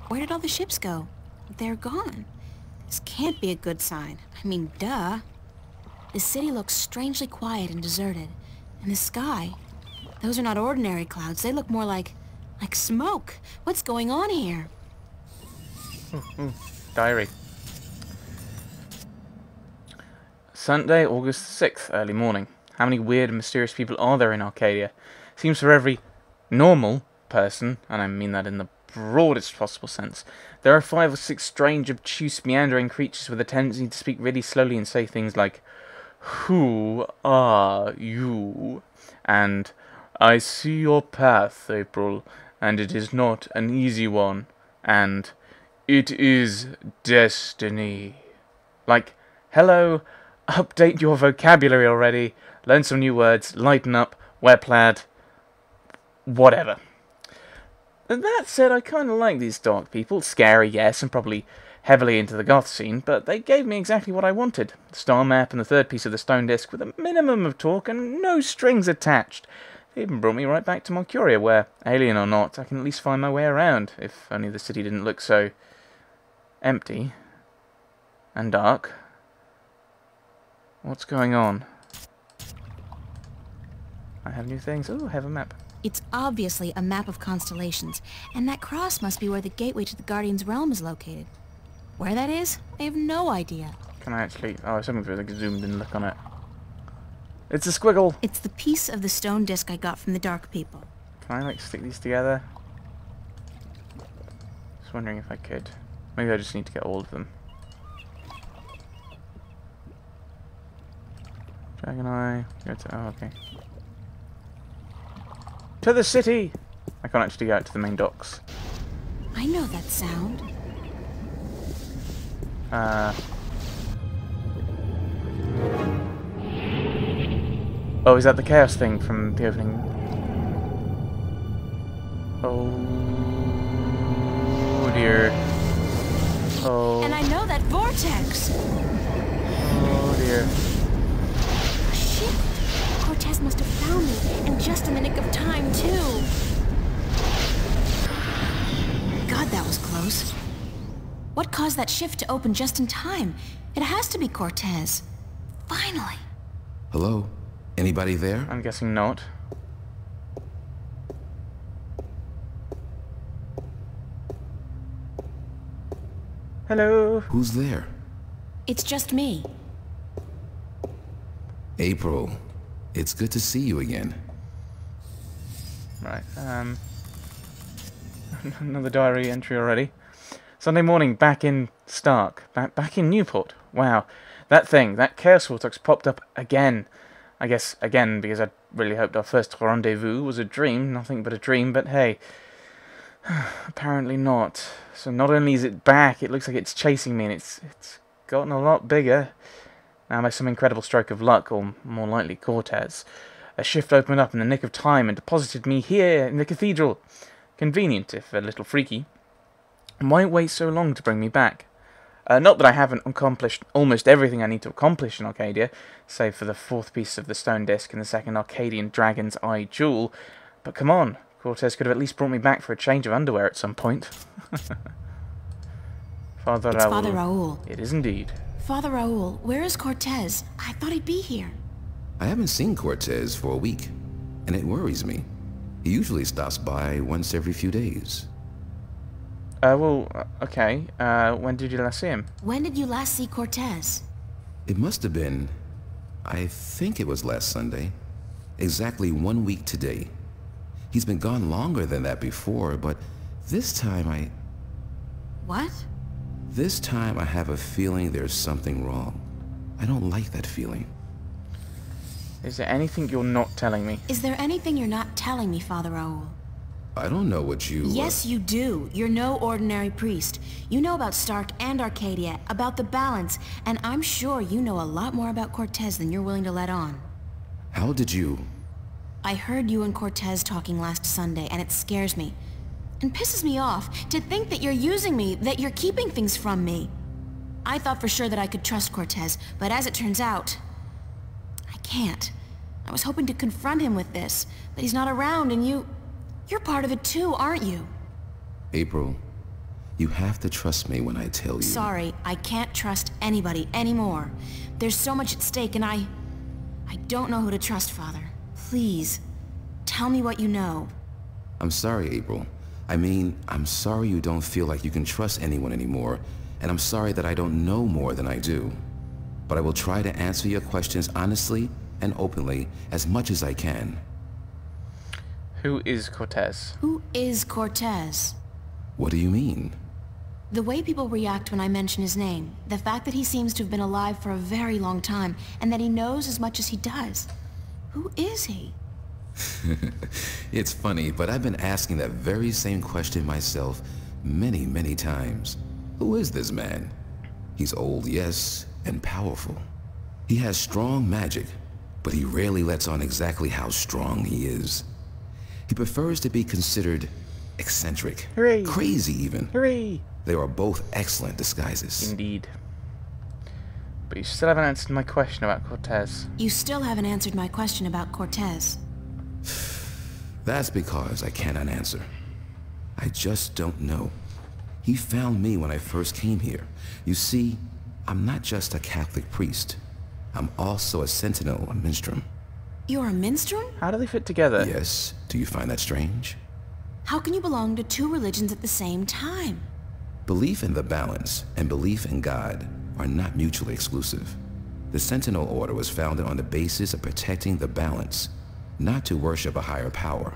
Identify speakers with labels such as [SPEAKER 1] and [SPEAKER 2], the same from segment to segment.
[SPEAKER 1] Where did all the ships go? They're gone. This can't be a good sign. I mean, duh. The city looks strangely quiet and deserted. And the sky, those are not ordinary clouds. They look more like smoke. What's going on here?
[SPEAKER 2] Diary. Sunday, August 6th, early morning. How many weird and mysterious people are there in Arcadia? Seems for every normal person, and I mean that in the broadest possible sense, there are 5 or 6 strange, obtuse, meandering creatures with a tendency to speak really slowly and say things like, "Who are you?" and "I see your path, April, and it is not an easy one," and "It is destiny." Like, hello, update your vocabulary already, learn some new words, lighten up, wear plaid, whatever. And that said, I kind of like these dark people. Scary, yes, and probably heavily into the goth scene, but they gave me exactly what I wanted. The star map and the third piece of the stone disc with a minimum of talk and no strings attached. They even brought me right back to Mercuria, where, alien or not, I can at least find my way around, if only the city didn't look so empty and dark. What's going on? I have new things. Oh, I have a map.
[SPEAKER 1] It's obviously a map of constellations, and that cross must be where the gateway to the Guardian's realm is located. Where that is, I have no idea.
[SPEAKER 2] Can I actually... Oh, I was hoping for like zoomed in look on it. It's a squiggle!
[SPEAKER 1] It's the piece of the stone disc I got from the Dark People.
[SPEAKER 2] Can I, like, stick these together? Just wondering if I could. Maybe I just need to get all of them. Dragon Eye... Go to... Oh, okay. To the city! I can't actually go out to the main docks.
[SPEAKER 1] I know that sound.
[SPEAKER 2] Oh, is that the chaos thing from the opening? Oh dear. Oh.
[SPEAKER 1] And I know that vortex!
[SPEAKER 2] Oh dear.
[SPEAKER 1] Shit! Cortez must have found me, and just in the nick of time, too! God, that was close. What caused that shift to open just in time? It has to be Cortez. Finally!
[SPEAKER 3] Hello? Anybody there?
[SPEAKER 2] I'm guessing not. Hello?
[SPEAKER 3] Who's there?
[SPEAKER 1] It's just me.
[SPEAKER 3] April. It's good to see you again.
[SPEAKER 2] Right, another diary entry already. Sunday morning, back in Stark. Back in Newport. Wow. That thing, that Chaos Vortex popped up again. I guess, again, because I really hoped our first rendezvous was a dream. Nothing but a dream, but hey. Apparently not. So not only is it back, it looks like it's chasing me, and it's gotten a lot bigger. Now by some incredible stroke of luck, or more likely Cortez, a shift opened up in the nick of time and deposited me here in the cathedral. Convenient, if a little freaky. Why wait so long to bring me back? Not that I haven't accomplished almost everything I need to accomplish in Arcadia, save for the 4th piece of the stone disc and the 2nd Arcadian Dragon's Eye Jewel, but come on, Cortez could have at least brought me back for a change of underwear at some point. Father
[SPEAKER 1] It's
[SPEAKER 2] Raoul.
[SPEAKER 1] Father Raoul.
[SPEAKER 2] It is indeed.
[SPEAKER 1] Father Raoul, where is Cortez? I thought he'd be here.
[SPEAKER 3] I haven't seen Cortez for a week, and it worries me. He usually stops by once every few days.
[SPEAKER 2] Okay. When did you last see him?
[SPEAKER 1] When did you last see Cortez?
[SPEAKER 3] It must have been... I think it was last Sunday. Exactly 1 week today. He's been gone longer than that before, but this time
[SPEAKER 1] What?
[SPEAKER 3] This time I have a feeling there's something wrong. I don't like that feeling.
[SPEAKER 2] Is there anything you're not telling me?
[SPEAKER 1] Is there anything you're not telling me, Father Raoul?
[SPEAKER 3] I don't know what you...
[SPEAKER 1] Yes, you do. You're no ordinary priest. You know about Stark and Arcadia, about the balance, and I'm sure you know a lot more about Cortez than you're willing to let on.
[SPEAKER 3] How did you...
[SPEAKER 1] I heard you and Cortez talking last Sunday, and it scares me. And pisses me off to think that you're using me, that you're keeping things from me. I thought for sure that I could trust Cortez, but as it turns out, I can't. I was hoping to confront him with this, but he's not around, and you're part of it too, aren't you?
[SPEAKER 3] April, You have to trust me when I tell you.
[SPEAKER 1] Sorry, I can't trust anybody anymore. There's so much at stake, and I don't know who to trust, Father. Please, tell me what you know.
[SPEAKER 3] I'm sorry, April. I mean, I'm sorry you don't feel like you can trust anyone anymore, and I'm sorry that I don't know more than I do. But I will try to answer your questions honestly and openly as much as I can.
[SPEAKER 2] Who is Cortez?
[SPEAKER 1] Who is Cortez?
[SPEAKER 3] What do you mean?
[SPEAKER 1] The way people react when I mention his name, the fact that he seems to have been alive for a very long time, and that he knows as much as he does. Who is he?
[SPEAKER 3] It's funny, but I've been asking that very same question myself many, many times. Who is this man? He's old, yes, and powerful. He has strong magic, but he rarely lets on exactly how strong he is. He prefers to be considered eccentric,
[SPEAKER 2] Hooray.
[SPEAKER 3] Crazy even.
[SPEAKER 2] Hooray!
[SPEAKER 3] They are both excellent disguises.
[SPEAKER 2] Indeed. But you still haven't answered my question about Cortez.
[SPEAKER 1] You still haven't answered my question about Cortez.
[SPEAKER 3] That's because I cannot answer. I just don't know. He found me when I first came here. You see, I'm not just a Catholic priest. I'm also a sentinel, a minstrel.
[SPEAKER 1] You're a minstrel?
[SPEAKER 2] How do they fit together?
[SPEAKER 3] Yes, do you find that strange?
[SPEAKER 1] How can you belong to two religions at the same time?
[SPEAKER 3] Belief in the balance and belief in God are not mutually exclusive. The Sentinel Order was founded on the basis of protecting the balance, not to worship a higher power.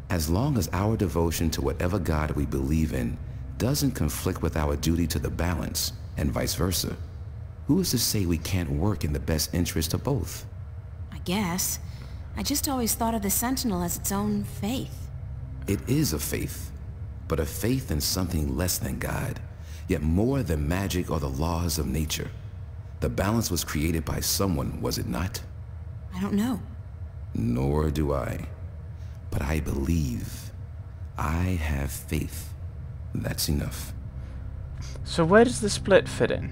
[SPEAKER 3] As long as our devotion to whatever God we believe in doesn't conflict with our duty to the balance, and vice versa, who is to say we can't work in the best interest of both?
[SPEAKER 1] I guess. I just always thought of the Sentinel as its own faith.
[SPEAKER 3] It is a faith, but a faith in something less than God, yet more than magic or the laws of nature. The balance was created by someone, was it not?
[SPEAKER 1] I don't know.
[SPEAKER 3] Nor do I. But I believe. I have faith. That's enough.
[SPEAKER 2] So where does the split fit in?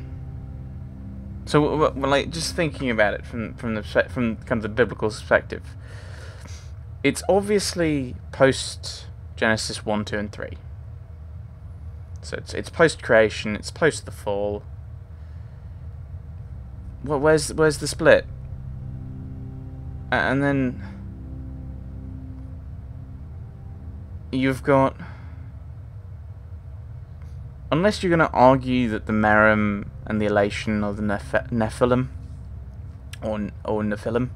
[SPEAKER 2] So, like, just thinking about it from kind of the biblical perspective, it's obviously post Genesis 1, 2, and 3. So it's post creation. It's post the fall. Well, where's the split? And then you've got, unless you're going to argue that the Merim and the Elation are the Nephilim, or Nephilim,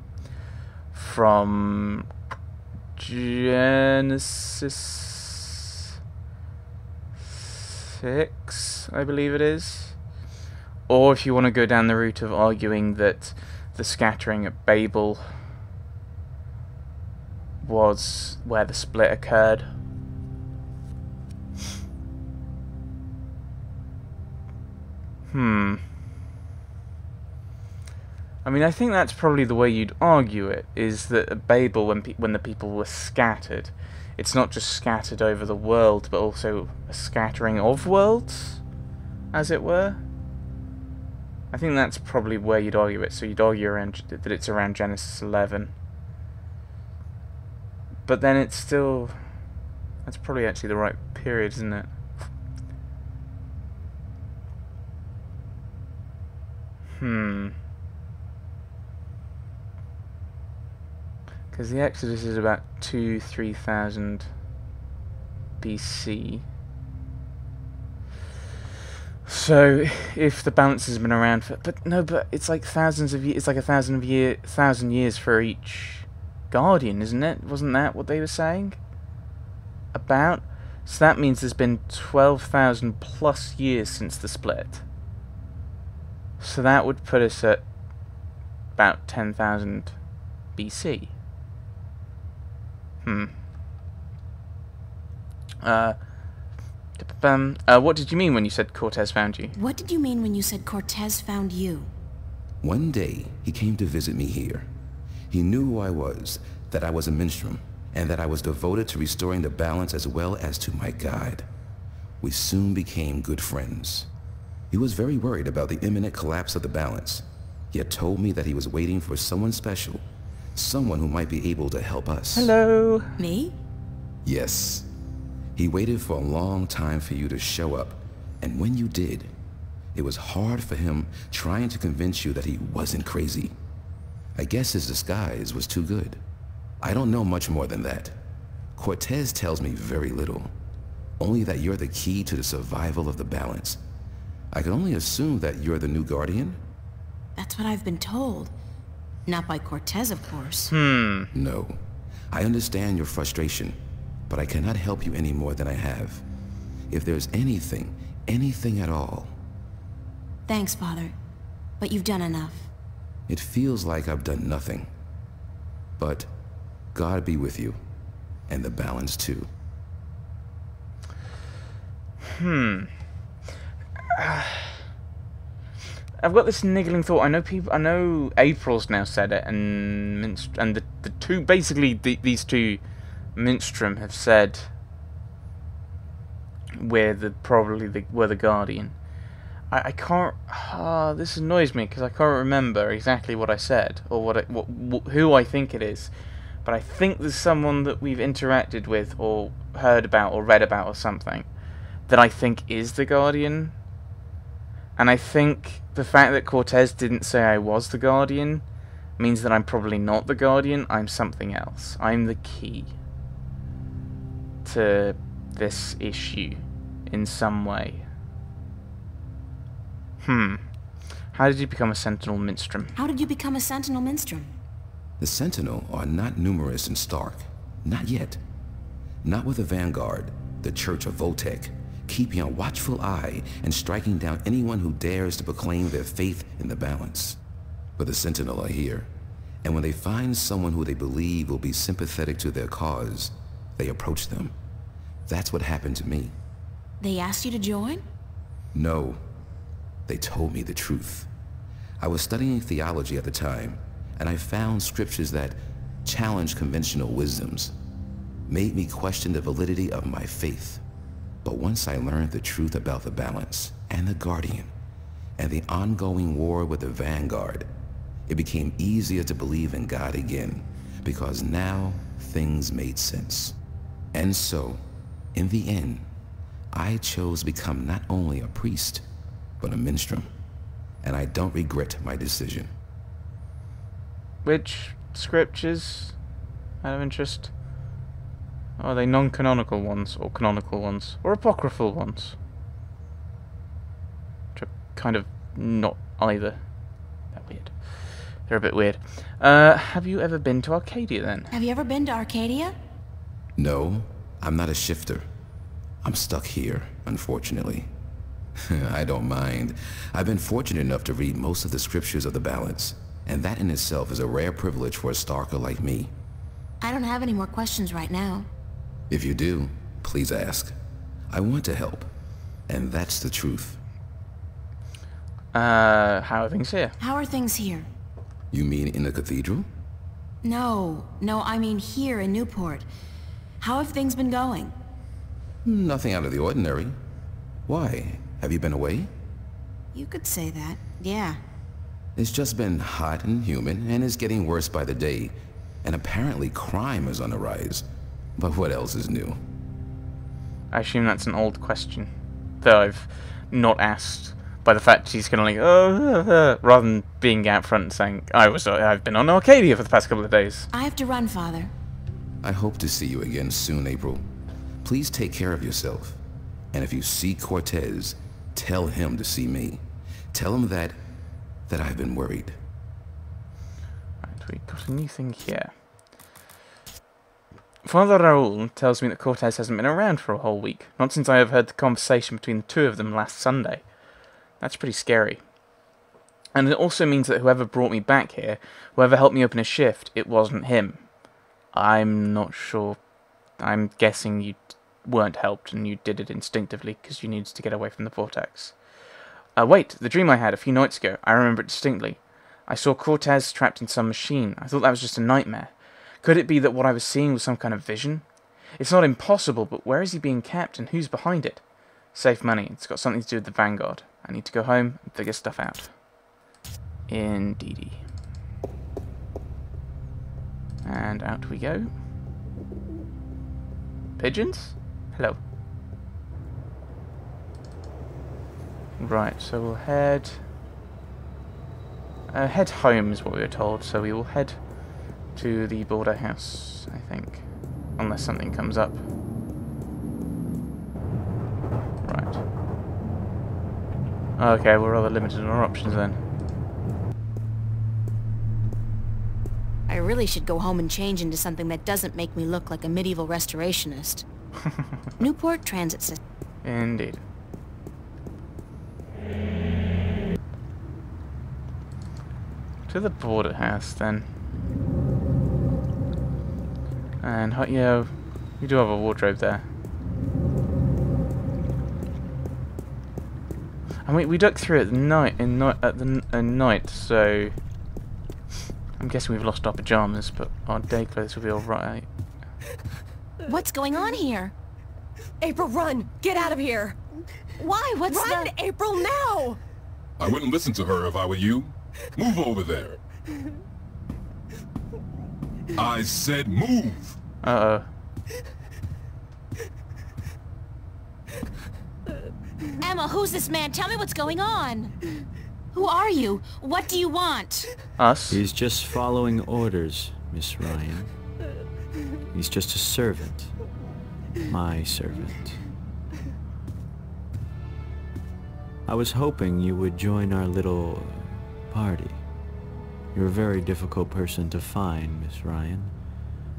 [SPEAKER 2] from Genesis 6, I believe it is. Or if you want to go down the route of arguing that the scattering at Babel was where the split occurred. I mean, I think that's probably the way you'd argue it, is that at Babel, when the people were scattered, it's not just scattered over the world, but also a scattering of worlds, as it were. I think that's probably where you'd argue it. So you'd argue that it's around Genesis 11. But then it's still... that's probably actually the right period, isn't it? Because the Exodus is about 3,000 BC. So if the balance has been around for... but it's like thousands of years. It's like 1,000 years for each Guardian, isn't it? Wasn't that what they were saying? About? So that means there's been 12,000 plus years since the split. So that would put us at about 10,000 BC. What did you mean when you said Cortez found you?
[SPEAKER 1] What did you mean when you said Cortez found you?
[SPEAKER 3] One day, he came to visit me here. He knew who I was, that I was a minstrel, and that I was devoted to restoring the balance as well as to my God. We soon became good friends. He was very worried about the imminent collapse of the balance, yet told me that he was waiting for someone special, someone who might be able to help us.
[SPEAKER 2] Hello.
[SPEAKER 1] Me?
[SPEAKER 3] Yes. He waited for a long time for you to show up, and when you did, it was hard for him trying to convince you that he wasn't crazy. I guess his disguise was too good. I don't know much more than that. Cortez tells me very little, only that you're the key to the survival of the balance. I can only assume that you're the new guardian?
[SPEAKER 1] That's what I've been told. Not by Cortez, of course.
[SPEAKER 3] No. I understand your frustration, but I cannot help you any more than I have. If there's anything at all...
[SPEAKER 1] Thanks, Father. But you've done enough.
[SPEAKER 3] It feels like I've done nothing. But God be with you, and the balance too.
[SPEAKER 2] I've got this niggling thought. I know April's now said it, and the two, basically these two, Minstrom have said we're the Guardian. I can't. This annoys me because I can't remember exactly what I said or who I think it is. But I think there's someone that we've interacted with or heard about or read about or something that I think is the Guardian. And I think the fact that Cortez didn't say I was the Guardian means that I'm probably not the Guardian. I'm something else. I'm the key to this issue in some way. How did you become a Sentinel Minstrom?
[SPEAKER 1] How did you become a Sentinel Minstrom?
[SPEAKER 3] The Sentinel are not numerous in Stark. Not yet. Not with the Vanguard, the Church of Voltec, keeping a watchful eye and striking down anyone who dares to proclaim their faith in the balance. But the Sentinel are here, and when they find someone who they believe will be sympathetic to their cause, they approach them. That's what happened to me.
[SPEAKER 1] They asked you to join?
[SPEAKER 3] No. They told me the truth. I was studying theology at the time, and I found scriptures that challenged conventional wisdoms, made me question the validity of my faith. But once I learned the truth about the balance and the Guardian and the ongoing war with the Vanguard, it became easier to believe in God again, because now things made sense. And so, in the end, I chose to become not only a priest, but a Minstrom, and I don't regret my decision.
[SPEAKER 2] Which scriptures, out of interest? Are they non-canonical ones, or canonical ones, or apocryphal ones? Which are kind of not either. They're weird. They're a bit weird. Have you ever been to Arcadia, then?
[SPEAKER 1] Have you ever been to Arcadia?
[SPEAKER 3] No, I'm not a shifter. I'm stuck here, unfortunately. I don't mind. I've been fortunate enough to read most of the scriptures of the balance, and that in itself is a rare privilege for a Starker like me.
[SPEAKER 1] I don't have any more questions right now.
[SPEAKER 3] If you do, please ask. I want to help, and that's the truth.
[SPEAKER 2] How are things here?
[SPEAKER 1] How are things here?
[SPEAKER 3] You mean in the cathedral?
[SPEAKER 1] No, I mean here in Newport. How have things been going?
[SPEAKER 3] Nothing out of the ordinary. Why? Have you been away?
[SPEAKER 1] You could say that, yeah.
[SPEAKER 3] It's just been hot and humid, and it's getting worse by the day. And apparently crime is on the rise. But what else is new?
[SPEAKER 2] I assume that's an old question, though I've not asked by the fact she's kind of like, rather than being out front and saying, I've been on Arcadia for the past couple of days.
[SPEAKER 1] I have to run, Father.
[SPEAKER 3] I hope to see you again soon, April. Please take care of yourself. And if you see Cortez, tell him to see me. Tell him that I've been worried.
[SPEAKER 2] Right, we got a new thing here. Father Raoul tells me that Cortez hasn't been around for a whole week, not since I overheard the conversation between the two of them last Sunday. That's pretty scary. And it also means that whoever brought me back here, whoever helped me open a shift, it wasn't him. I'm not sure. I'm guessing you weren't helped and you did it instinctively because you needed to get away from the vortex. Wait, the dream I had a few nights ago, I remember it distinctly. I saw Cortez trapped in some machine. I thought that was just a nightmare. Could it be that what I was seeing was some kind of vision? It's not impossible, but where is he being kept and who's behind it? Save money. It's got something to do with the Vanguard. I need to go home and figure stuff out. Indeedy. And out we go. Pigeons? Hello. Right, so we'll head home is what we were told, so we will head to the border house, I think. Unless something comes up. Right. Okay, we're rather limited in our options then.
[SPEAKER 1] I really should go home and change into something that doesn't make me look like a medieval restorationist. Newport Transit System.
[SPEAKER 2] Indeed. To the border house then. And yeah, we do have a wardrobe there. And we ducked through it at night, so I'm guessing we've lost our pajamas, but our day clothes will be alright.
[SPEAKER 1] What's going on here?
[SPEAKER 4] April, run! Get out of here!
[SPEAKER 1] Why? What's
[SPEAKER 4] Run, April, now!
[SPEAKER 5] I wouldn't listen to her if I were you. Move over there. I said move!
[SPEAKER 2] Uh-oh.
[SPEAKER 1] Emma, who's this man? Tell me what's going on. Who are you? What do you want?
[SPEAKER 2] Us?
[SPEAKER 6] He's just following orders, Miss Ryan. He's just a servant. My servant. I was hoping you would join our little party. You're a very difficult person to find, Miss Ryan.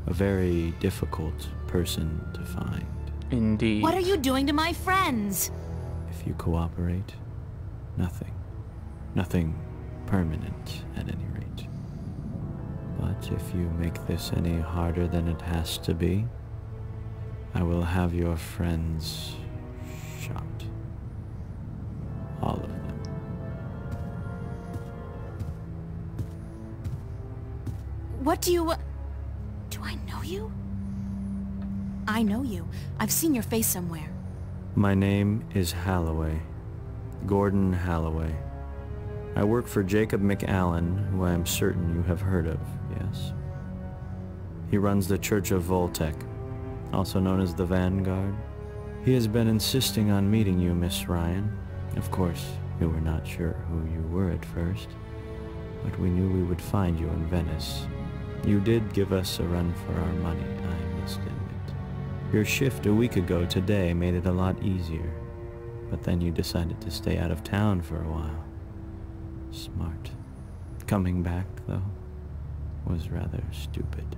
[SPEAKER 6] A very difficult person to find.
[SPEAKER 2] Indeed.
[SPEAKER 1] What are you doing to my friends?
[SPEAKER 6] If you cooperate, nothing. Nothing permanent, at any rate. But if you make this any harder than it has to be, I will have your friends shot. All of them.
[SPEAKER 1] What do you... Do I know you? I know you. I've seen your face somewhere.
[SPEAKER 6] My name is Halloway. Gordon Halloway. I work for Jacob McAllen, who I am certain you have heard of, yes? He runs the Church of Voltec, also known as the Vanguard. He has been insisting on meeting you, Miss Ryan. Of course, we were not sure who you were at first, but we knew we would find you in Venice. You did give us a run for our money, I must admit. Your shift a week ago today made it a lot easier, but then you decided to stay out of town for a while. Smart. Coming back, though, was rather stupid.